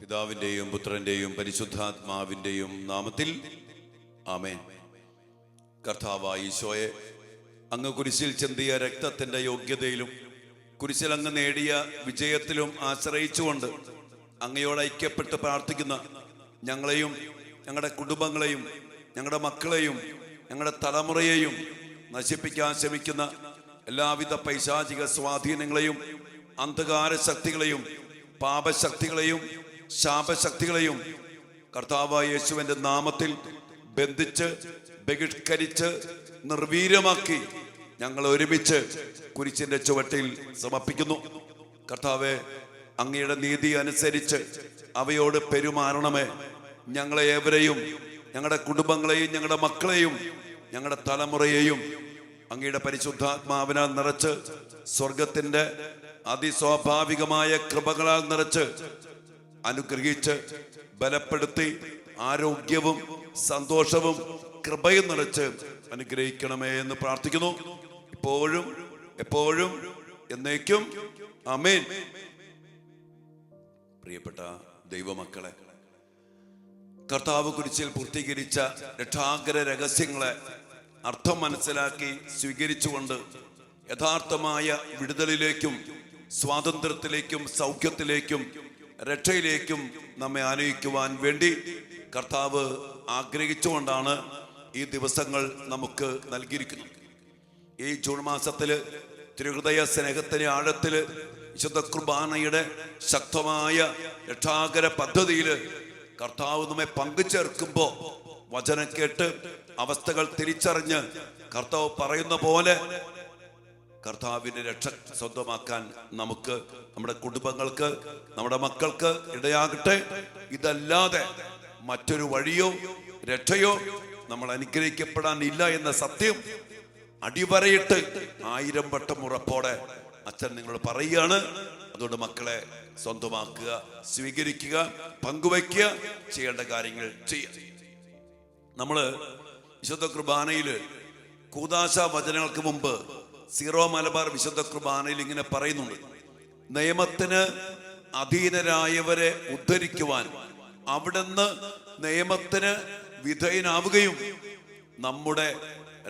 പിതാവിൻ്റെയും പുത്രൻ്റെയും പരിശുദ്ധാത്മാവിൻ്റെയും നാമത്തിൽ ആമേൻ. കർത്താവായ ഈശോയെ, അങ്ങ് കുരിശിൽ ചിന്തിയ രക്തത്തിൻ്റെ യോഗ്യതയിലും കുരിശിൽ അങ്ങ് നേടിയ വിജയത്തിലും ആശ്രയിച്ചുകൊണ്ട് അങ്ങയോട് ഐക്യപ്പെട്ട് പ്രാർത്ഥിക്കുന്ന ഞങ്ങളെയും ഞങ്ങളുടെ കുടുംബങ്ങളെയും ഞങ്ങളുടെ മക്കളെയും ഞങ്ങളുടെ തലമുറയെയും നശിപ്പിക്കാൻ ശ്രമിക്കുന്ന എല്ലാവിധ പൈശാചിക സ്വാധീനങ്ങളെയും അന്ധകാര ശക്തികളെയും പാപശക്തികളെയും ശാപശക്തികളെയും കർത്താവായ യേശുവിൻ്റെ നാമത്തിൽ ബന്ധിച്ച് ബഹിഷ്കരിച്ച് നിർവീര്യമാക്കി ഞങ്ങൾ ഒരുമിച്ച് കുരിശിന്റെ ചുവട്ടിൽ സമർപ്പിക്കുന്നു. കർത്താവെ, അങ്ങയുടെ നീതി അനുസരിച്ച് അവയോട് പെരുമാറണമേ. ഞങ്ങളെ ഏവരെയും, ഞങ്ങളുടെ കുടുംബങ്ങളെയും ഞങ്ങളുടെ മക്കളെയും ഞങ്ങളുടെ തലമുറയെയും അങ്ങയുടെ പരിശുദ്ധാത്മാവിനാൽ നിറച്ച് സ്വർഗത്തിന്റെ അതിസ്വാഭാവികമായ കൃപകളാൽ നിറച്ച് അനുഗ്രഹിച്ച് ബലപ്പെടുത്തി ആരോഗ്യവും സന്തോഷവും കൃപയും നിറച്ച് അനുഗ്രഹിക്കണമേ എന്ന് പ്രാർത്ഥിക്കുന്നു. ഇപ്പോഴും എപ്പോഴും എന്നേക്കും ആമേൻ. പ്രിയപ്പെട്ട ദൈവമക്കളെ, കർത്താവ് കുരിശിൽ പൂർത്തീകരിച്ച രക്ഷാകര രഹസ്യങ്ങളെ അർത്ഥം മനസ്സിലാക്കി സ്വീകരിച്ചുകൊണ്ട് യഥാർത്ഥമായ വിടുതലിലേക്കും സ്വാതന്ത്ര്യത്തിലേക്കും സൗഖ്യത്തിലേക്കും രക്ഷയിലേക്കും നമ്മെ ആനയിക്കുവാൻ വേണ്ടി കർത്താവ് ആഗ്രഹിച്ചുകൊണ്ടാണ് ഈ ദിവസങ്ങൾ നമുക്ക് നൽകിയിരിക്കുന്നത്. ഈ ജൂൺ മാസത്തില് തിരുഹൃദയ സ്നേഹത്തിന് ആഴത്തില് വിശുദ്ധ കുർബാനയുടെ ശക്തമായ രക്ഷാകര പദ്ധതിയില് കർത്താവ് നമ്മെ പങ്കുചേർക്കുമ്പോൾ വചനം കേട്ട് അവസ്ഥകൾ തിരിച്ചറിഞ്ഞ് കർത്താവ് പറയുന്ന പോലെ കർത്താവിന്റെ രക്ഷ സ്വന്തമാക്കാൻ നമുക്ക്, നമ്മുടെ കുടുംബങ്ങൾക്ക്, നമ്മുടെ മക്കൾക്ക് ഇടയാകട്ടെ. ഇതല്ലാതെ മറ്റൊരു വഴിയോ രക്ഷയോ നമ്മൾ അനുഗ്രഹിക്കപ്പെടാനില്ല എന്ന സത്യം അടിവരയിട്ട് 1000 വട്ടം ഉറപ്പോടെ അച്ഛൻ നിങ്ങൾ പറയുകയാണ്. അതുകൊണ്ട് മക്കളെ സ്വന്തമാക്കുക, സ്വീകരിക്കുക, പങ്കുവയ്ക്കുക, ചെയ്യേണ്ട കാര്യങ്ങൾ ചെയ്യുക. നമ്മള് വിശുദ്ധ കുർബാനയില് കൂദാശ വചനങ്ങൾക്ക് മുമ്പ് സീറോ മലബാർ വിശുദ്ധ കുർബാനയിൽ ഇങ്ങനെ പറയുന്നുണ്ട്: നിയമത്തിന് അധീനരായവരെ ഉദ്ധരിക്കുവാൻ അവിടുന്ന് നിയമത്തിന് വിധേയനാവുകയും നമ്മുടെ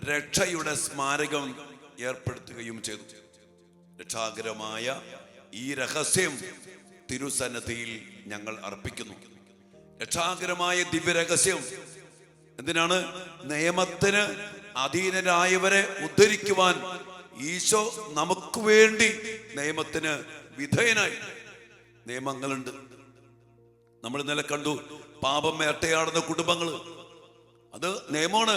രക്ഷയുടെ സ്മാരകം ഏർപ്പെടുത്തുകയും ചെയ്തു. രക്ഷാകരമായ ഈ രഹസ്യം തിരുസന്നിധിയിൽ ഞങ്ങൾ അർപ്പിക്കുന്നു. രക്ഷാകരമായ ദിവ്യരഹസ്യം എന്തിനാണ്? നിയമത്തിന് അധീനരായവരെ ഉദ്ധരിക്കുവാൻ ഈശോ നമുക്ക് വേണ്ടി നിയമത്തിന് വിധേയനായി. നിയമങ്ങളുണ്ട്. നമ്മൾ ഇന്നലെ കണ്ടു, പാപം വേട്ടയാടുന്ന കുടുംബങ്ങള്, അത് നിയമമാണ്.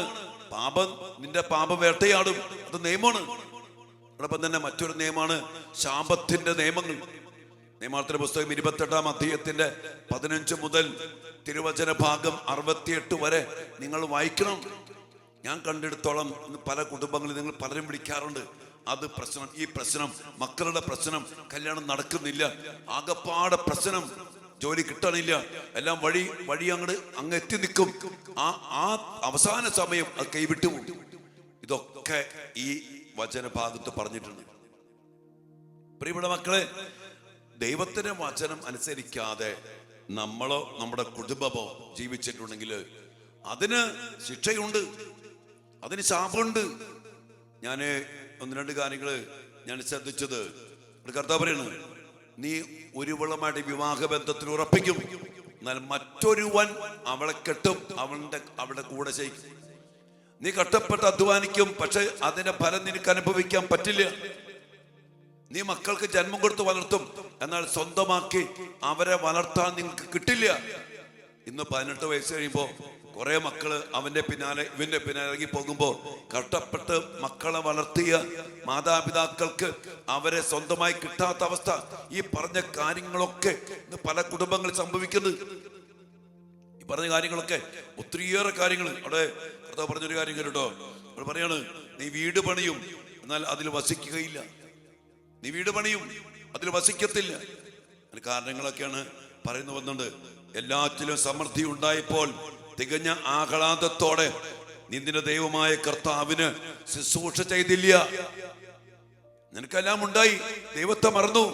നിന്റെ പാപം വേട്ടയാടും, അത് നിയമമാണ്. അതോടൊപ്പം തന്നെ മറ്റൊരു നിയമമാണ് ശാപത്തിന്റെ നിയമങ്ങൾ. നിയമാവർത്തന പുസ്തകം 28-ാം അധ്യായത്തിന്റെ 15 മുതൽ തിരുവചന ഭാഗം 68 വരെ നിങ്ങൾ വായിക്കണം. ഞാൻ കണ്ടെടുത്തോളം പല കുടുംബങ്ങളിൽ നിങ്ങൾ പലരും വിളിക്കാറുണ്ട്, അത് പ്രശ്നം, ഈ പ്രശ്നം, മക്കളുടെ പ്രശ്നം, കല്യാണം നടക്കുന്നില്ല, ആകപ്പാടെ പ്രശ്നം, ജോലി കിട്ടണില്ല, എല്ലാം വഴി അങ്ങ് എത്തി നിൽക്കും. ആ അവസാന സമയം അത് കൈവിട്ടു പോകും. ഇതൊക്കെ ഈ വചനഭാഗത്ത് പറഞ്ഞിട്ടുണ്ട്. പ്രിയപ്പെട്ട മക്കളെ, ദൈവത്തിന്റെ വചനം അനുസരിക്കാതെ നമ്മളോ നമ്മുടെ കുടുംബമോ ജീവിച്ചിട്ടുണ്ടെങ്കിൽ അതിന് ശിക്ഷയുണ്ട്, അതിന് ശാപമുണ്ട്. ഞാൻ 1-2 കാര്യങ്ങൾ ഞാൻ ശ്രദ്ധിച്ചത്, കർത്താവ് പറയുന്നത്, നീ ഒരുവളുമായിട്ട് വിവാഹബന്ധത്തിൽ ഉറപ്പിക്കും, എന്നാൽ മറ്റൊരുവൻ അവളെ കെട്ടും, അവളുടെ കൂടെ ചെയ്യും. നീ കഷ്ടപ്പെട്ട് അധ്വാനിക്കും, പക്ഷെ അതിന്റെ ഫലം നിനക്ക് അനുഭവിക്കാൻ പറ്റില്ല. നീ മക്കൾക്ക് ജന്മം കൊടുത്ത് വളർത്തും, എന്നാൽ സ്വന്തമാക്കി അവരെ വളർത്താൻ നിങ്ങൾക്ക് കിട്ടില്ല. ഇന്ന് 18 വയസ്സ് കഴിയുമ്പോ കുറെ മക്കള് ഇവന്റെ പിന്നാലെ ഇറങ്ങി പോകുമ്പോൾ കഷ്ടപ്പെട്ട് മക്കളെ വളർത്തിയ മാതാപിതാക്കൾക്ക് അവരെ സ്വന്തമായി കിട്ടാത്ത അവസ്ഥ. ഈ പറഞ്ഞ കാര്യങ്ങളൊക്കെ ഇന്ന് പല കുടുംബങ്ങളിൽ സംഭവിക്കുന്നത്. ഈ പറഞ്ഞ കാര്യങ്ങളൊക്കെ ഒത്തിരിയേറെ കാര്യങ്ങൾ. അവിടെ കർത്താവ് പറഞ്ഞൊരു കാര്യം കേട്ടോ, അവിടെ പറയാണ്, നീ വീട് പണിയും, എന്നാൽ അതിൽ വസിക്കുകയില്ല. നീ വീട് പണിയും, അതിൽ വസിക്കത്തില്ല. അതിന് കാരണങ്ങളൊക്കെയാണ് പറയുന്നു വന്നുണ്ട്. എല്ലാറ്റിലും സമൃദ്ധി ഉണ്ടായപ്പോൾ തികഞ്ഞ ആഹ്ലാദത്തോടെ നിന്റെ ദൈവമായ കർത്താവിന് ശുശ്രൂഷ ചെയ്തില്ല. നിനക്കെല്ലാം ഉണ്ടായി, ദൈവത്തെ മറന്നു,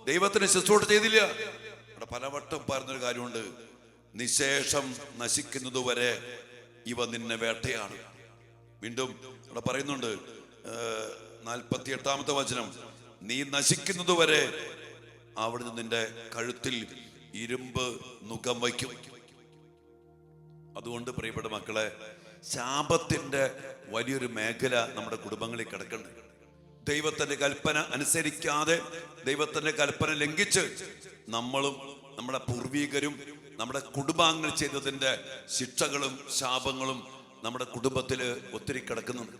ദൈവത്തിന് ശുശ്രൂഷ ചെയ്തില്ല. അവിടെ പലവട്ടം പറഞ്ഞൊരു കാര്യമുണ്ട്, നിശേഷം നശിക്കുന്നതുവരെ ഇവ നിന്നെ വേട്ടയാണ്. വീണ്ടും അവിടെ പറയുന്നുണ്ട് 48-ാമത്തെ വചനം, നീ നശിക്കുന്നതുവരെ അവിടുന്ന് നിന്റെ കഴുത്തിൽ ഇരുമ്പ് നുകം വയ്ക്കും. അതുകൊണ്ട് പ്രിയപ്പെട്ട മക്കളെ, ശാപത്തിന്റെ വലിയൊരു മേഖല നമ്മുടെ കുടുംബങ്ങളിൽ കിടക്കുന്നുണ്ട്. ദൈവത്തിന്റെ കൽപ്പന അനുസരിക്കാതെ, ദൈവത്തിന്റെ കൽപ്പന ലംഘിച്ച് നമ്മളും നമ്മുടെ പൂർവീകരും നമ്മുടെ കുടുംബാംഗങ്ങൾ ചെയ്തതിന്റെ ശിക്ഷകളും ശാപങ്ങളും നമ്മുടെ കുടുംബത്തില് ഒത്തിരി കിടക്കുന്നുണ്ട്.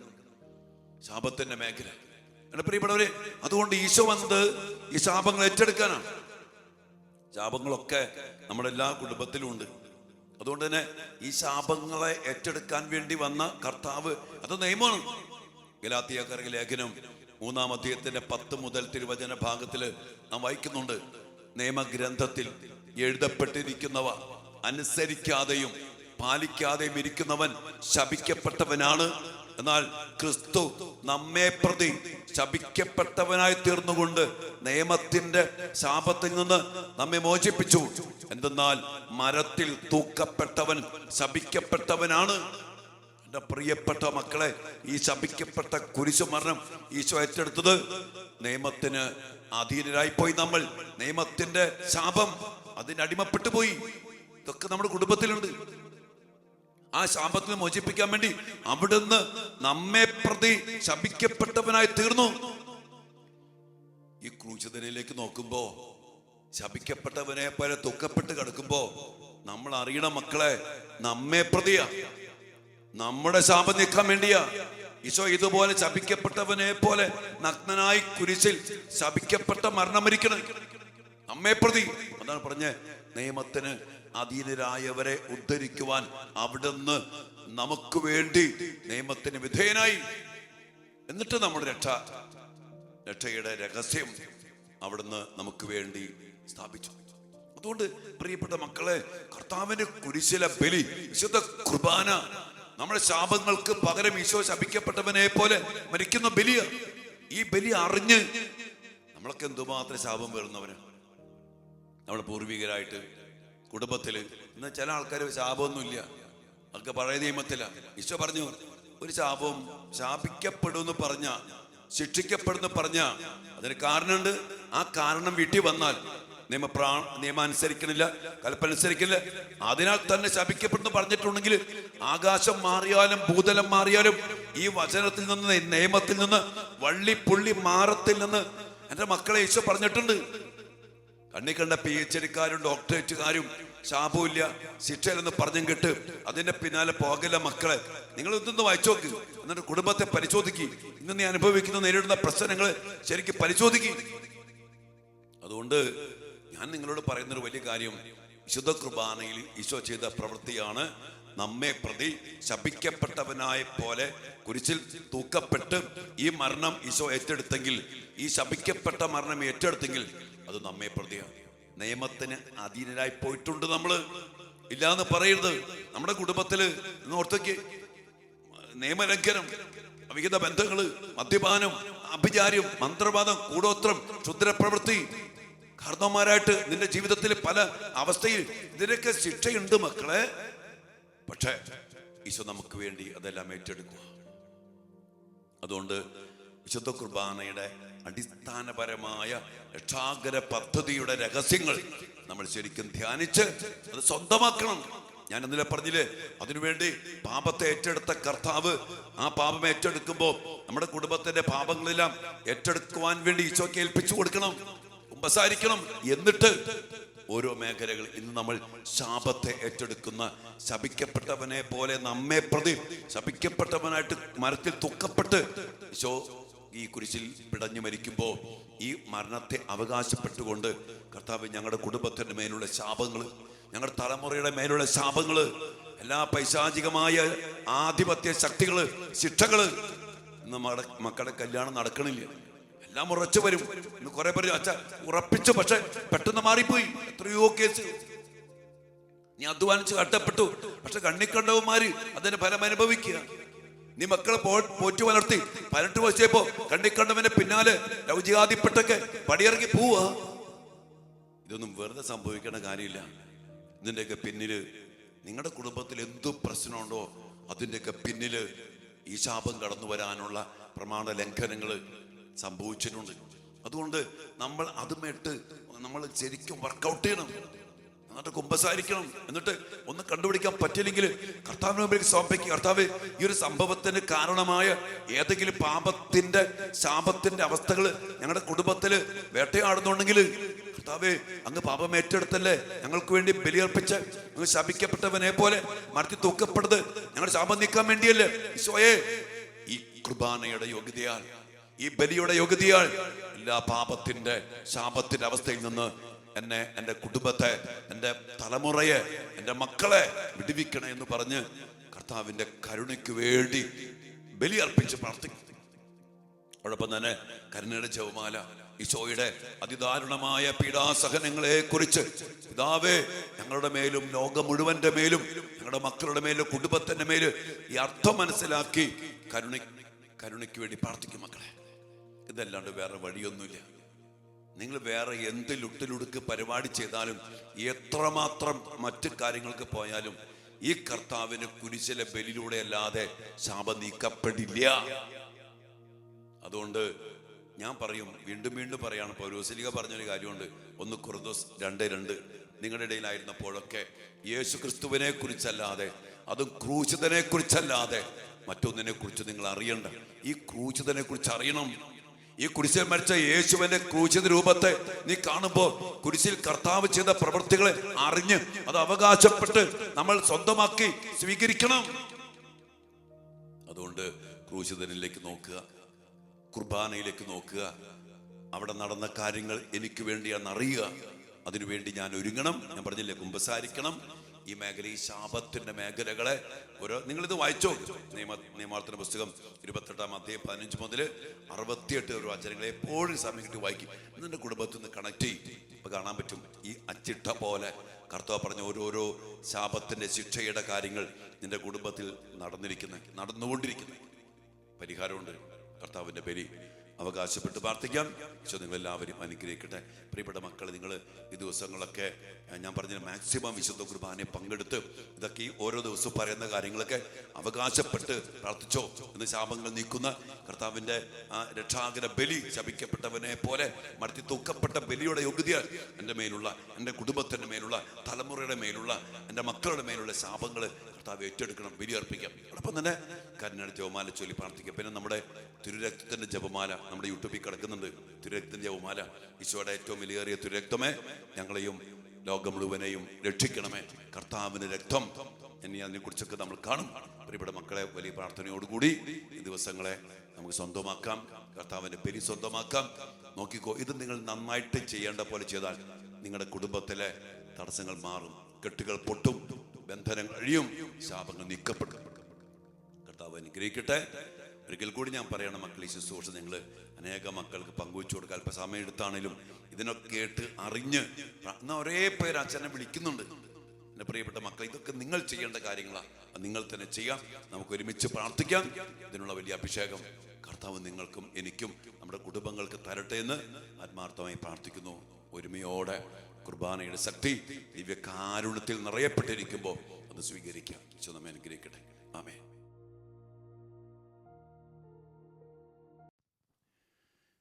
ശാപത്തിന്റെ മേഖല. എന്റെ പ്രിയപ്പെട്ടവരെ, അതുകൊണ്ട് ഈശോ വന്നത് ഈ ശാപങ്ങൾ ഏറ്റെടുക്കാനാണ്. ശാപങ്ങളൊക്കെ നമ്മുടെ എല്ലാ കുടുംബത്തിലും ഉണ്ട്. അതുകൊണ്ട് തന്നെ ഈ ശാപങ്ങളെ ഏറ്റെടുക്കാൻ വേണ്ടി വന്ന കർത്താവ്, അത് നിയമമാണ്. ഗലാത്യക്കാരുടെ ലേഖനം 3-ാം അധ്യായത്തിന്റെ 10 മുതൽ തിരുവചന ഭാഗത്തില് നാം വായിക്കുന്നുണ്ട്, നിയമഗ്രന്ഥത്തിൽ എഴുതപ്പെട്ടിരിക്കുന്നവ അനുസരിക്കാതെയും പാലിക്കാതെയും ഇരിക്കുന്നവൻ ശപിക്കപ്പെട്ടവനാണ്. എന്നാൽ ക്രിസ്തു നമ്മെ പ്രതി ശപിക്കപ്പെട്ടവനായി തീർന്നുകൊണ്ട് നിയമത്തിന്റെ ശാപത്തിൽ നിന്ന് നമ്മെ മോചിപ്പിച്ചു. എന്തെന്നാൽ മരത്തിൽ തൂക്കപ്പെട്ടവൻ ശപിക്കപ്പെട്ടവനാണ്. എന്റെ പ്രിയപ്പെട്ട മക്കളെ, ഈ ശപിക്കപ്പെട്ട കുരിശുമരണം ഈശോ ഏറ്റെടുത്തത് നിയമത്തിന് അധീനരായിപ്പോയി. നമ്മൾ നിയമത്തിന്റെ ശാപം, അതിന് അടിമപ്പെട്ടു പോയി. ഇതൊക്കെ നമ്മുടെ കുടുംബത്തിലുണ്ട്. ആ ശാപത്തിൽ മോചിപ്പിക്കാൻ വേണ്ടി അവിടുന്ന് നമ്മെ പ്രതി ശപിക്കപ്പെട്ടവനായി തീർന്നു. ഈ ക്രൂശിതനിലേക്ക് നോക്കുമ്പോ, ശപിക്കപ്പെട്ടവനെ പോലെ തുക്കപ്പെട്ട് കിടക്കുമ്പോ നമ്മൾ അറിയണം മക്കളെ, നമ്മെ പ്രതിയാ, നമ്മുടെ ശാപം നീക്കാൻ വേണ്ടിയാ ഈശോ ഇതുപോലെ ശപിക്കപ്പെട്ടവനെ പോലെ നഗ്നനായി കുരിശിൽ ശപിക്കപ്പെട്ട മരണം മരിക്കണം നമ്മെ പ്രതി. അതാണ് പറഞ്ഞ, നിയമത്തിന് അധീനരായവരെ ഉദ്ധരിക്കുവാൻ അവിടുന്ന് നമുക്ക് വേണ്ടി നിയമത്തിന് വിധേയനായി. എന്നിട്ട് നമ്മുടെ രക്ഷയുടെ രഹസ്യം അവിടുന്ന് നമുക്ക് വേണ്ടി സ്ഥാപിച്ചു. അതുകൊണ്ട് പ്രിയപ്പെട്ട മക്കളെ, കർത്താവിന്റെ കുരിശിലെ ബലി, വിശുദ്ധ കുർബാന, നമ്മുടെ ശാപങ്ങൾക്ക് പകരം ഈശോ ശപിക്കപ്പെട്ടവനെ പോലെ മരിക്കുന്ന ബലിയ. ഈ ബലി അറിഞ്ഞ് നമ്മളൊക്കെ എന്തുമാത്രം ശാപം പേറുന്നവന് നമ്മുടെ പൂർവികരായിട്ട് കുടുംബത്തില്. ഇന്ന് ചില ആൾക്കാർ ശാപമൊന്നുമില്ല, അതൊക്കെ പഴയ നിയമത്തില. ഈശോ പറഞ്ഞു, ഒരു ശാപവും ശാപിക്കപ്പെടുമെന്ന് പറഞ്ഞ, ശിക്ഷിക്കപ്പെടുന്ന പറഞ്ഞ അതിന് കാരണമുണ്ട്. ആ കാരണം വീട്ടിൽ വന്നാൽ നിയമം അനുസരിക്കണില്ല, കൽപ്പന അനുസരിക്കില്ല, അതിനാൽ തന്നെ ശപിക്കപ്പെടുന്നു പറഞ്ഞിട്ടുണ്ടെങ്കിൽ ആകാശം മാറിയാലും ഭൂതലം മാറിയാലും ഈ വചനത്തിൽ നിന്ന്, നിയമത്തിൽ നിന്ന്, വള്ളിപ്പുള്ളി മാറത്തിൽ നിന്ന് എന്റെ മക്കളെ ഈശോ പറഞ്ഞിട്ടുണ്ട്. കണ്ണി കണ്ട PhD-ക്കാരും ഡോക്ടറേറ്റുകാരും ശാപമില്ല, ശിക്ഷയിലെന്ന് പറഞ്ഞും കേട്ട് അതിന്റെ പിന്നാലെ പോകല മക്കളെ. നിങ്ങൾ ഇതൊന്ന് വായിച്ചു നോക്ക്, എന്നിട്ട് കുടുംബത്തെ പരിശോധിക്കുക. ഇന്ന് നീ അനുഭവിക്കുന്ന നേരിടുന്ന പ്രശ്നങ്ങൾ ശരിക്കും പരിശോധിക്കുക. അതുകൊണ്ട് ഞാൻ നിങ്ങളോട് പറയുന്നൊരു വലിയ കാര്യം, വിശുദ്ധ കുർബാനയിൽ ഈശോ ചെയ്ത പ്രവൃത്തിയാണ് നമ്മെ പ്രതി ശപിക്കപ്പെട്ടവനായ പോലെ കുരിശിൽ തൂക്കപ്പെട്ട് ഈ മരണം ഈശോ ഏറ്റെടുത്തെങ്കിൽ, ഈ ശപിക്കപ്പെട്ട മരണം ഏറ്റെടുത്തെങ്കിൽ അത് നമ്മെ പ്രതിയാണ്. നിയമത്തിന് അധീനരായി പോയിട്ടുണ്ട് നമ്മള്, ഇല്ലാന്ന് പറയരുത്. നമ്മുടെ കുടുംബത്തില് ഓർത്തേക്ക് നിയമലംഘനം, അവിഹിത ബന്ധങ്ങള്, മദ്യപാനം, അഭിചാര്യം, മന്ത്രവാദം, കൂടോത്രം, ക്ഷുദ്രപ്രവൃത്തി, കാരണവന്മാരായിട്ട് നിന്റെ ജീവിതത്തിൽ പല അവസ്ഥയിൽ ഇതിനൊക്കെ ശിക്ഷയുണ്ട് മക്കളെ. പക്ഷേ ഈശോ നമുക്ക് വേണ്ടി അതെല്ലാം ഏറ്റെടുക്കുക. അതുകൊണ്ട് വിശുദ്ധ കുർബാനയുടെ അടിസ്ഥാനപരമായ രക്ഷാകര പദ്ധതിയുടെ രഹസ്യങ്ങൾ നമ്മൾ ശരിക്കും ധ്യാനിച്ച് അത് സ്വന്തമാക്കണം. ഞാൻ ഇന്നലെ പറഞ്ഞില്ലേ, അതിനുവേണ്ടി പാപത്തെ ഏറ്റെടുത്ത കർത്താവ് ആ പാപം ഏറ്റെടുക്കുമ്പോൾ നമ്മുടെ കുടുംബത്തിന്റെ പാപങ്ങളെല്ലാം ഏറ്റെടുക്കുവാൻ വേണ്ടി ഈശോയ്ക്ക് ഏൽപ്പിച്ചു കൊടുക്കണം, ഉപസാരിക്കണം. എന്നിട്ട് ഓരോ മേഖലകൾ, ഇന്ന് നമ്മൾ ശാപത്തെ ഏറ്റെടുക്കുന്ന, ശപിക്കപ്പെട്ടവനെ പോലെ നമ്മെ പ്രതി ശപിക്കപ്പെട്ടവനായിട്ട് മരത്തിൽ തൂക്കപ്പെട്ട് ഈശോ ഈ കുരിശിൽ പിടഞ്ഞു മരിക്കുമ്പോൾ ഈ മരണത്തെ അവകാശപ്പെട്ടുകൊണ്ട് കർത്താവ് ഞങ്ങളുടെ കുടുംബത്തിന്റെ മേലുള്ള ശാപങ്ങള്, ഞങ്ങളുടെ തലമുറയുടെ മേലുള്ള ശാപങ്ങള്, എല്ലാ പൈശാചികമായ ആധിപത്യ ശക്തികള്, ശിക്ഷകള്, നമ്മുടെ മക്കളുടെ കല്യാണം നടക്കണില്ല, എല്ലാം ഉറച്ചു വരും. ഇന്ന് കുറെ പേര് അച്ഛ ഉറപ്പിച്ചു, പക്ഷെ പെട്ടെന്ന് മാറിപ്പോയി. എത്രയോ കേസ് നീ അധ്വാനിച്ച് കട്ടപ്പെട്ടു, പക്ഷെ കണ്ണിക്കണ്ടവന്മാര് അതിന്റെ ഫലം അനുഭവിക്കുക. നീ മക്കളെ പോറ്റി വളർത്തി 18 വയസ്സായപ്പോ കണ്ണിക്കണ്ടവന്റെ പിന്നാലെ ലൗകികാധിപത്യമൊക്കെ പടിയിറങ്ങി പോവാ. ഇതൊന്നും വെറുതെ സംഭവിക്കേണ്ട കാര്യമില്ല. ഇതിൻ്റെയൊക്കെ പിന്നില് നിങ്ങളുടെ കുടുംബത്തിൽ എന്തു പ്രശ്നമുണ്ടോ അതിൻ്റെയൊക്കെ പിന്നില് ഈ ശാപം കടന്നു വരാനുള്ള പ്രമാണ ലംഘനങ്ങൾ സംഭവിച്ചിട്ടുണ്ട്. അതുകൊണ്ട് നമ്മൾ അതുമായിട്ട് നമ്മൾ ശരിക്കും വർക്കൗട്ട് ചെയ്യണം, എന്നിട്ട് കുമ്പസാരിക്കണം. എന്നിട്ട് ഒന്ന് കണ്ടുപിടിക്കാൻ പറ്റില്ലെങ്കിൽ കർത്താവിന് മുമ്പിലേക്ക് സമർപ്പിക്കുക. കർത്താവ്, ഈ ഒരു സംഭവത്തിന് കാരണമായ ഏതെങ്കിലും പാപത്തിന്റെ ശാപത്തിന്റെ അവസ്ഥകൾ ഞങ്ങളുടെ കുടുംബത്തില് വേട്ടയാടുന്നുണ്ടെങ്കിൽ കർത്താവേ, അങ്ങ് പാപം ഏറ്റെടുത്തല്ലേ ഞങ്ങൾക്ക് വേണ്ടി ബലിയർപ്പിച്ച് അങ്ങ് ശപിക്കപ്പെട്ടവനെ പോലെ മരത്തിൽ തൂക്കപ്പെടുന്നത് ഞങ്ങളുടെ ശാപം നീക്കാൻ വേണ്ടിയല്ലേ ഈശോയെ. ഈ കുർബാനയുടെ യോഗ്യതയാൽ, ഈ ബലിയുടെ യോഗ്യതയാൽ എല്ലാ പാപത്തിന്റെ ശാപത്തിന്റെ അവസ്ഥയിൽ നിന്ന് എന്നെ, എൻ്റെ കുടുംബത്തെ, എൻ്റെ തലമുറയെ, എൻ്റെ മക്കളെ വിടുവിക്കണേ എന്ന് പറഞ്ഞ് കർത്താവിന്റെ കരുണയ്ക്ക് വേണ്ടി ബലിയർപ്പിച്ച് പ്രാർത്ഥിക്കും. അതോടൊപ്പം തന്നെ കരുണയുടെ ജപമാല, ഈശോയുടെ അതിദാരുണമായ പീഡാസഹനങ്ങളെ കുറിച്ച്, പിതാവേ, ഞങ്ങളുടെ മേലും ലോകം മുഴുവന്റെ മേലും ഞങ്ങളുടെ മക്കളുടെ മേലും കുടുംബത്തിന്റെ മേലും ഈ അർത്ഥം മനസ്സിലാക്കി കരുണയ്ക്ക് വേണ്ടി പ്രാർത്ഥിക്കും മക്കളെ. ഇതല്ലാണ്ട് വേറെ വഴിയൊന്നുമില്ല. നിങ്ങൾ വേറെ എന്ത് ലുട്ടിലുടുക്ക് പരിപാടി ചെയ്താലും, എത്രമാത്രം മറ്റു കാര്യങ്ങൾക്ക് പോയാലും ഈ കർത്താവിന് കുരിശിലെ ബലിയിലൂടെ അല്ലാതെ ശാപം നീക്കപ്പെടില്ല. അതുകൊണ്ട് ഞാൻ പറയും, വീണ്ടും വീണ്ടും പറയാണ്, പൗലോസ്ലീഹ പറഞ്ഞൊരു കാര്യമുണ്ട്, 1 കൊരിന്തോസ് 2:2. നിങ്ങളുടെ ഇടയിലായിരുന്നപ്പോഴൊക്കെ യേശു ക്രിസ്തുവിനെ കുറിച്ചല്ലാതെ, അതും ക്രൂശിതനെ കുറിച്ചല്ലാതെ മറ്റൊന്നിനെ കുറിച്ച് നിങ്ങൾ അറിയണ്ട. ഈ ക്രൂശിതനെ കുറിച്ച് അറിയണം. ഈ കുരിശിൽ മരിച്ച യേശുവിന്റെ ക്രൂശിത രൂപത്തെ നീ കാണുമ്പോൾ കുരിശിൽ കർത്താവ് ചെയ്ത പ്രവൃത്തികളെ അറിഞ്ഞ് അത് അവകാശപ്പെട്ട് നമ്മൾ സ്വന്തമാക്കി സ്വീകരിക്കണം. അതുകൊണ്ട് ക്രൂശിതനിലേക്ക് നോക്കുക, കുർബാനയിലേക്ക് നോക്കുക. അവിടെ നടന്ന കാര്യങ്ങൾ എനിക്ക് വേണ്ടിയാണെന്ന് അറിയുക. അതിനുവേണ്ടി ഞാൻ ഒരുങ്ങണം. ഞാൻ പറഞ്ഞില്ലേ, കുമ്പസാരിക്കണം. ഈ മേഖല, ഈ ശാപത്തിന്റെ മേഖലകളെ നിങ്ങളിത് വായിച്ചോ. നിയമാവർത്തന പുസ്തകം 28-ാം അധ്യായം 15 മുതൽ 68 ഒരു വചനങ്ങളെ എപ്പോഴും സമയം കിട്ടി വായിക്കും. നിന്റെ കുടുംബത്തിൽ നിന്ന് കണക്ട് ചെയ്യും. ഇപ്പൊ കാണാൻ പറ്റും ഈ അച്ചിട്ട പോലെ കർത്താവ് പറഞ്ഞ ഓരോരോ ശാപത്തിന്റെ ശിക്ഷയുടെ കാര്യങ്ങൾ നിന്റെ കുടുംബത്തിൽ നടന്നുകൊണ്ടിരിക്കുന്നത്. പരിഹാരമുണ്ട്. കർത്താവിന്റെ ബലി അവകാശപ്പെട്ട് പ്രാർത്ഥിക്കാം. ഈശോ നിങ്ങളെല്ലാവരും അനുഗ്രഹിക്കട്ടെ. പ്രിയപ്പെട്ട മക്കൾ, നിങ്ങൾ ഈ ദിവസങ്ങളൊക്കെ ഞാൻ പറഞ്ഞ മാക്സിമം വിശുദ്ധ കുർബാനയെ പങ്കെടുത്ത് ഇതൊക്കെ ഈ ഓരോ ദിവസവും പറയുന്ന കാര്യങ്ങളൊക്കെ അവകാശപ്പെട്ട് പ്രാർത്ഥിച്ചോ. ഇന്ന് ശാപങ്ങൾ നീക്കുന്ന കർത്താവിൻ്റെ രക്ഷാകര ബലി, ശപിക്കപ്പെട്ടവനെ പോലെ മരത്തിൽ തൂക്കപ്പെട്ട ബലിയുടെ യോഗ്യത എൻ്റെ മേലുള്ള, എൻ്റെ കുടുംബത്തിൻ്റെ മേലുള്ള, തലമുറയുടെ മേലുള്ള, എൻ്റെ മക്കളുടെ മേലുള്ള ശാപങ്ങൾ കർത്താവ് ഏറ്റെടുക്കണം, ബലി അർപ്പിക്കാം. അതോടൊപ്പം തന്നെ കരുണയുടെ ജപമാല ചൊല്ലി പ്രാർത്ഥിക്കാം. പിന്നെ നമ്മുടെ തിരുരക്തത്തിന്റെ ജപമാല നമ്മുടെ യൂട്യൂബിൽ കിടക്കുന്നുണ്ട്. തിരുരക്തത്തിന്റെ ജപമാല, ഈശോയുടെ ഏറ്റവും വിലയേറിയ തിരുരക്തമേ, ഞങ്ങളെയും ലോകം മുഴുവനെയും രക്ഷിക്കണമേ. കർത്താവിന്റെ രക്തം, ഇനി അതിനെക്കുറിച്ചൊക്കെ നമ്മൾ കാണും. പ്രിയപ്പെട്ട മക്കളെ, വലിയ പ്രാർത്ഥനയോടുകൂടി ഈ ദിവസങ്ങളെ നമുക്ക് സ്വന്തമാക്കാം. കർത്താവിന്റെ ബലി സ്വന്തമാക്കാം. നോക്കിക്കോ, ഇത് നിങ്ങൾ നന്നായിട്ട് ചെയ്യേണ്ട പോലെ ചെയ്താൽ നിങ്ങളുടെ കുടുംബത്തിലെ തടസ്സങ്ങൾ മാറും, കെട്ടുകൾ പൊട്ടും, ബന്ധനം കഴിയും, ശാപങ്ങൾ നീക്കപ്പെടും. കർത്താവ് അനുഗ്രഹിക്കട്ടെ. ഒരിക്കൽ കൂടി ഞാൻ പറയണം, മക്കൾ, ഈ ശുശ്രൂഷ നിങ്ങൾ അനേക മക്കൾക്ക് പങ്കുവെച്ചു കൊടുക്കുക. അല്പ സമയം എടുത്താണേലും ഇതിനൊക്കെ കേട്ട് അറിഞ്ഞ് എന്നാൽ ഒരേ പേര് അച്ഛനെ വിളിക്കുന്നുണ്ട്. എൻ്റെ പ്രിയപ്പെട്ട മക്കൾ, ഇതൊക്കെ നിങ്ങൾ ചെയ്യേണ്ട കാര്യങ്ങളാണ്. നിങ്ങൾ തന്നെ ചെയ്യാം. നമുക്ക് ഒരുമിച്ച് പ്രാർത്ഥിക്കാം. ഇതിനുള്ള വലിയ അഭിഷേകം കർത്താവ് നിങ്ങൾക്കും എനിക്കും നമ്മുടെ കുടുംബങ്ങൾക്ക് തരട്ടെ എന്ന് ആത്മാർത്ഥമായി പ്രാർത്ഥിക്കുന്നു. ഒരുമയോടെ കുർബാനയുടെ ശക്തി ദിവ്യകാരുണ്യത്തിൽ നിറയപ്പെട്ടിരിക്കുമ്പോൾ അത് സ്വീകരിക്കാം. ഈശോ നമ്മെ അനുഗ്രഹിക്കട്ടെ. ആമേൻ.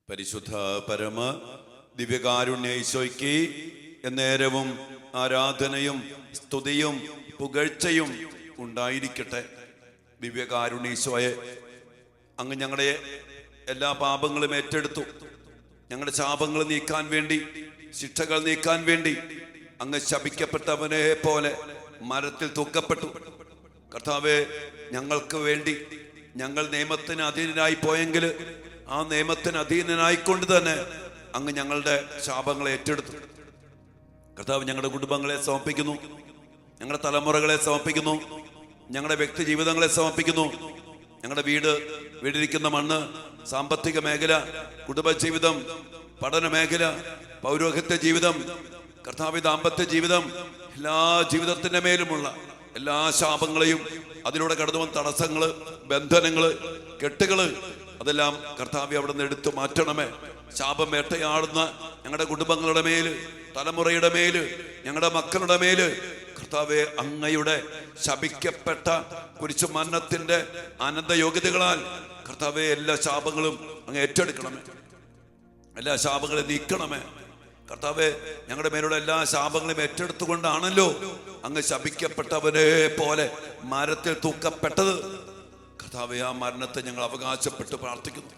പരിശുദ്ധ പരമ ദിവ്യകാരുണ്യ ഈശോയ്ക്ക് എന്നേരവും ആരാധനയും സ്തുതിയും പുകഴ്ചയും ഉണ്ടായിരിക്കട്ടെ. ദിവ്യകാരുണ്യ ഈശോയെ, അങ്ങ് ഞങ്ങളുടെ എല്ലാ പാപങ്ങളും ഏറ്റെടുത്തു. ഞങ്ങളുടെ ശാപങ്ങൾ നീക്കാൻ വേണ്ടി, ശിക്ഷകൾ നീക്കാൻ വേണ്ടി അങ്ങ് ശപിക്കപ്പെട്ടവനെ പോലെ മരത്തിൽ തൂക്കപ്പെട്ടു. കർത്താവേ, ഞങ്ങൾക്ക് വേണ്ടി ഞങ്ങൾ നിയമത്തിന് അധീനനായി പോയെങ്കിൽ ആ നിയമത്തിന് അധീനനായിക്കൊണ്ട് തന്നെ അങ്ങ് ഞങ്ങളുടെ ശാപങ്ങളെ ഏറ്റെടുത്തു. കർത്താവ്, ഞങ്ങളുടെ കുടുംബങ്ങളെ സമർപ്പിക്കുന്നു, ഞങ്ങളുടെ തലമുറകളെ സമർപ്പിക്കുന്നു, ഞങ്ങളുടെ വ്യക്തി ജീവിതങ്ങളെ സമർപ്പിക്കുന്നു. ഞങ്ങളുടെ വീടിരിക്കുന്ന മണ്ണ്, സാമ്പത്തിക മേഖല, കുടുംബജീവിതം, പഠന മേഖല, പൗരോഹിത്യ ജീവിതം, കർത്താവ് ദാമ്പത്യ ജീവിതം, എല്ലാ ജീവിതത്തിന്റെ മേലുമുള്ള എല്ലാ ശാപങ്ങളെയും അതിലൂടെ കടന്നു വന്ന തടസ്സങ്ങള്, ബന്ധനങ്ങള്, കെട്ടുകള്, അതെല്ലാം കർത്താവെ അവിടെ നിന്ന് എടുത്തു മാറ്റണമേ. ശാപം വേട്ടയാടുന്ന ഞങ്ങളുടെ കുടുംബങ്ങളുടെ മേല്, തലമുറയുടെ മേല്, ഞങ്ങളുടെ മക്കളുടെ മേല് കർത്താവെ അങ്ങയുടെ ശപിക്കപ്പെട്ട കുരിശു മരണത്തിന്റെ അനന്ത യോഗ്യതകളാൽ കർത്താവെ എല്ലാ ശാപങ്ങളും അങ്ങ് ഏറ്റെടുക്കണമേ, എല്ലാ ശാപങ്ങളും നീക്കണമേ കർത്താവെ. ഞങ്ങളുടെ മേലുള്ള എല്ലാ ശാപങ്ങളും ഏറ്റെടുത്തുകൊണ്ടാണല്ലോ അങ്ങ് ശപിക്കപ്പെട്ടവനെ പോലെ മരത്തിൽ തൂക്കപ്പെട്ടത് കർത്താവെ. ആ മരണത്തെ ഞങ്ങൾ അവകാശപ്പെട്ട് പ്രാർത്ഥിക്കുന്നു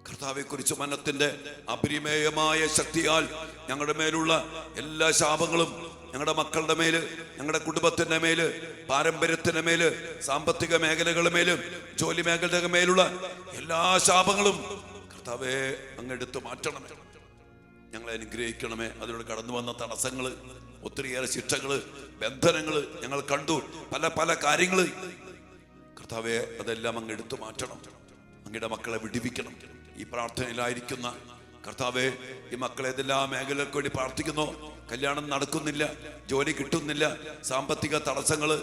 കർത്താവെ. കുരിശു മരണത്തിന്റെ അപരിമേയമായ ശക്തിയാൽ ഞങ്ങളുടെ മേലുള്ള എല്ലാ ശാപങ്ങളും ഞങ്ങളുടെ മക്കളുടെ മേല്, ഞങ്ങളുടെ കുടുംബത്തിന്റെ മേല്, പാരമ്പര്യത്തിന്റെ മേല്, സാമ്പത്തിക മേഖലകളുടെ മേലും ജോലി മേഖലയുടെ മേലുള്ള എല്ലാ ശാപങ്ങളും കർത്താവെ അങ്ങ് എടുത്തു മാറ്റണമേ, ഞങ്ങളെ അനുഗ്രഹിക്കണമേ. അതിലൂടെ കടന്നു വന്ന തടസ്സങ്ങള്, ഒത്തിരിയേറെ ശിക്ഷകള്, ബന്ധനങ്ങള് ഞങ്ങൾ കണ്ടു, പല പല കാര്യങ്ങള് കർത്താവെ അതെല്ലാം അങ്ങ് എടുത്തു മാറ്റണം. അങ്ങയുടെ മക്കളെ വിടിവിക്കണം. ഈ പ്രാർത്ഥനയിലായിരിക്കുന്ന കർത്താവെ, ഈ മക്കളെ ഏതെല്ലാം മേഖലകൾക്ക് വേണ്ടി പ്രാർത്ഥിക്കുന്നു. കല്യാണം നടക്കുന്നില്ല, ജോലി കിട്ടുന്നില്ല, സാമ്പത്തിക തടസ്സങ്ങള്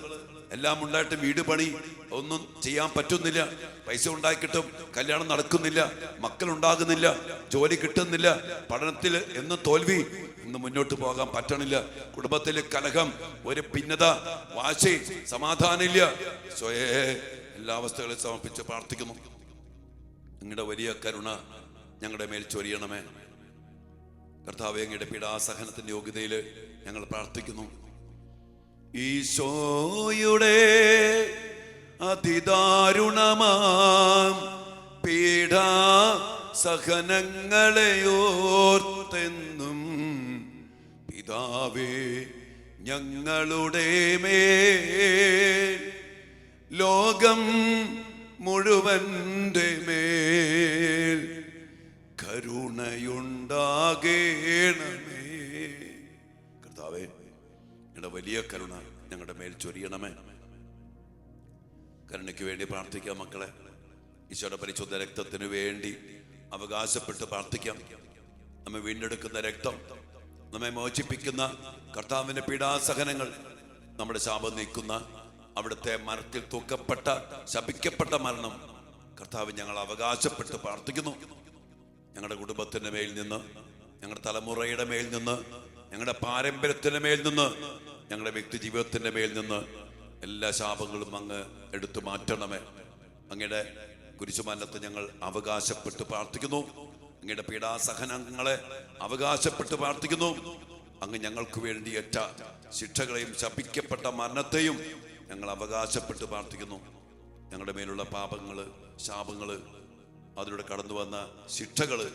എല്ലാം ഉണ്ടായിട്ട് വീട് പണി ഒന്നും ചെയ്യാൻ പറ്റുന്നില്ല, പൈസ ഉണ്ടാക്കിയിട്ടും കല്യാണം നടക്കുന്നില്ല, മക്കൾ ഉണ്ടാകുന്നില്ല, ജോലി കിട്ടുന്നില്ല, പഠനത്തിൽ എന്നും തോൽവി, ഇന്ന് മുന്നോട്ട് പോകാൻ പറ്റണില്ല, കുടുംബത്തിൽ കലഹം, ഒരു ഭിന്നത, വാശി, സമാധാനമില്ല. സ്വയേ എല്ലാ അവസ്ഥകളെ സമർപ്പിച്ച് പ്രാർത്ഥിക്കുന്നു. നിങ്ങളുടെ വലിയ കരുണ ഞങ്ങളുടെ മേൽ ചൊരിയണമേ കർത്താവേ. അങ്ങയുടെ പീഡാസഹനത്തിന്റെ യോഗ്യതയിൽ ഞങ്ങൾ പ്രാർത്ഥിക്കുന്നു. ഈശോയുടെ അതിദാരുണമാം പീഡാ സഹനങ്ങളെ ഓർത്തെന്നും പിതാവേ ഞങ്ങളുടെ മേൽ ലോകം മുഴുവന്റെ മേൽ കരുണയുണ്ടാകേണമേ കർത്താവേ. ഞങ്ങളുടെ വലിയ കരുണ ഞങ്ങളുടെ മേൽ ചൊരിയണമേ. കരുണയ്ക്ക് വേണ്ടി പ്രാർത്ഥിക്കാം മക്കളെ. ഈശോയുടെ പരിശുദ്ധ രക്തത്തിന് വേണ്ടി അവകാശപ്പെട്ട് പ്രാർത്ഥിക്കാം. നമ്മെ വീണ്ടെടുക്കുന്ന രക്തം, നമ്മെ മോചിപ്പിക്കുന്ന കർത്താവിന്റെ പീഡാസഹനങ്ങൾ, നമ്മുടെ ശാപം നീക്കുന്ന അവിടുത്തെ മരത്തിൽ തൂക്കപ്പെട്ട ശപിക്കപ്പെട്ട മരണം കർത്താവ് ഞങ്ങൾ അവകാശപ്പെട്ട് പ്രാർത്ഥിക്കുന്നു. ഞങ്ങളുടെ കുടുംബത്തിന്റെ മേൽ നിന്ന്, ഞങ്ങളുടെ തലമുറയുടെ മേൽ നിന്ന്, ഞങ്ങളുടെ പാരമ്പര്യത്തിന്റെ മേൽ നിന്ന്, ഞങ്ങളുടെ വ്യക്തി ജീവിതത്തിന്റെ മേൽ നിന്ന് എല്ലാ ശാപങ്ങളും അങ്ങ് എടുത്തു മാറ്റണമേ. അങ്ങയുടെ കുരിശുമരണത്തെ ഞങ്ങൾ അവകാശപ്പെട്ട് പ്രാർത്ഥിക്കുന്നു. അങ്ങയുടെ പീഡാസഹനങ്ങളെ അവകാശപ്പെട്ട് പ്രാർത്ഥിക്കുന്നു. അങ്ങ് ഞങ്ങൾക്ക് വേണ്ടി ഏറ്റ ശിക്ഷകളെയും ശപിക്കപ്പെട്ട മരണത്തെയും ഞങ്ങൾ അവകാശപ്പെട്ട് പ്രാർത്ഥിക്കുന്നു. ഞങ്ങളുടെ മേലുള്ള പാപങ്ങള്, ശാപങ്ങള്, അതിലൂടെ കടന്നു വന്ന ശിക്ഷകള്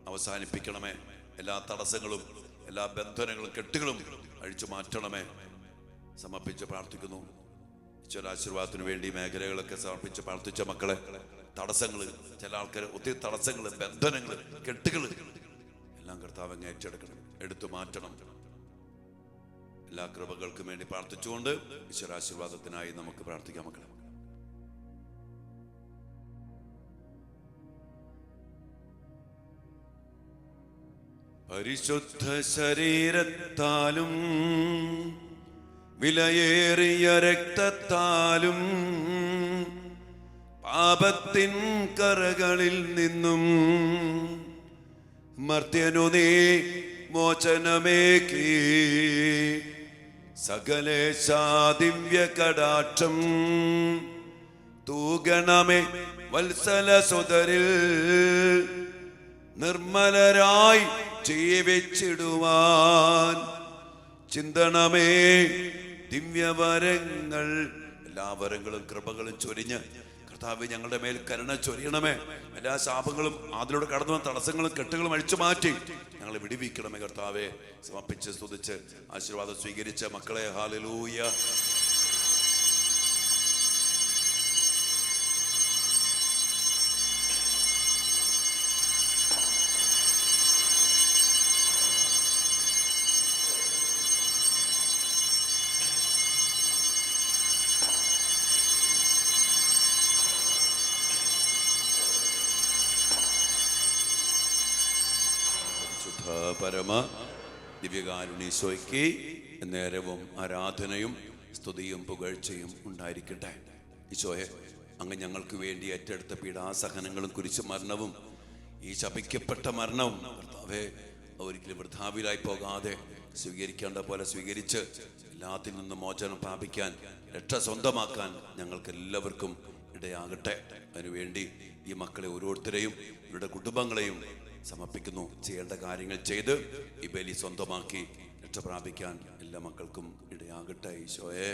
അവസാനിപ്പിക്കണമേ. എല്ലാ തടസ്സങ്ങളും, എല്ലാ ബന്ധനങ്ങളും, കെട്ടുകളും അഴിച്ചു മാറ്റണമേ. സമർപ്പിച്ച് പ്രാർത്ഥിക്കുന്നു. ഈശ്വരാശീർവാദത്തിന് വേണ്ടി മേഖലകളൊക്കെ സമർപ്പിച്ച് പ്രാർത്ഥിച്ച മക്കളെ, തടസ്സങ്ങള്, ചില ആൾക്കാർ ഒത്തിരി തടസ്സങ്ങള്, ബന്ധനങ്ങള്, കെട്ടുകള് എല്ലാം കർത്താവ് അങ്ങ് ഏറ്റെടുക്കണം, എടുത്തു മാറ്റണം. എല്ലാ കൃപകൾക്കും വേണ്ടി പ്രാർത്ഥിച്ചുകൊണ്ട് ഈശ്വരാശീർവാദത്തിനായി നമുക്ക് പ്രാർത്ഥിക്കാം മക്കളെ. പരിശുദ്ധ ശരീരത്താലും വിലയേറിയ രക്തത്താലും പാപത്തിൻ കറകളിൽ നിന്നും മർത്യനു നീ മോചനമേകി സകലേശാ ദിവ്യ കടാക്ഷം തൂഗണമേ വത്സല സുതരിൽ നിർമ്മലരായി ജീവിച്ചിടുവാൻ ചിന്തണമേ ദിവ്യവരങ്ങൾ. എല്ലാ വരങ്ങളും കൃപകളും ചൊരിഞ്ഞ് കർത്താവ് ഞങ്ങളുടെ മേൽ കരുണ ചൊരിയണമേ. എല്ലാ ശാപങ്ങളും അതിലൂടെ കടന്നു വന്ന തടസ്സങ്ങളും കെട്ടുകളും അഴിച്ചു മാറ്റി ഞങ്ങളെ വിടിവിക്കണമേ കർത്താവെ. സമർപ്പിച്ച് സ്തുതിച്ച് ആശീർവാദം സ്വീകരിച്ച മക്കളെ, ഹല്ലേലൂയ. പരമ ദിവ്യകാരുണ്യീശോയ്ക്ക് നേരവും ആരാധനയും സ്തുതിയും പുകഴ്ചയും ഉണ്ടായിരിക്കട്ടെ. ഈശോയെ, അങ്ങ് ഞങ്ങൾക്ക് വേണ്ടി ഏറ്റെടുത്ത പീഡാസഹനങ്ങളും കുരിശു മരണവും ഈ ശപിക്കപ്പെട്ട മരണവും കർത്താവേ ഒരിക്കലും വൃഥാവിലായി പോകാതെ സ്വീകരിക്കേണ്ട പോലെ സ്വീകരിച്ച് എല്ലാത്തിൽ നിന്നും മോചനം പ്രാപിക്കാൻ, രക്ഷ സ്വന്തമാക്കാൻ ഞങ്ങൾക്ക് എല്ലാവർക്കും ഇടയാകട്ടെ. അതിനുവേണ്ടി ഈ മക്കളെ ഓരോരുത്തരെയും ഇവരുടെ കുടുംബങ്ങളെയും സമർപ്പിക്കുന്നു. ചെയ്യേണ്ട കാര്യങ്ങൾ ചെയ്ത് ഈ ബലി സ്വന്തമാക്കി രക്ഷ പ്രാപിക്കാൻ എല്ലാ മക്കൾക്കും ഇടയാകട്ടെ. ഈശോയെ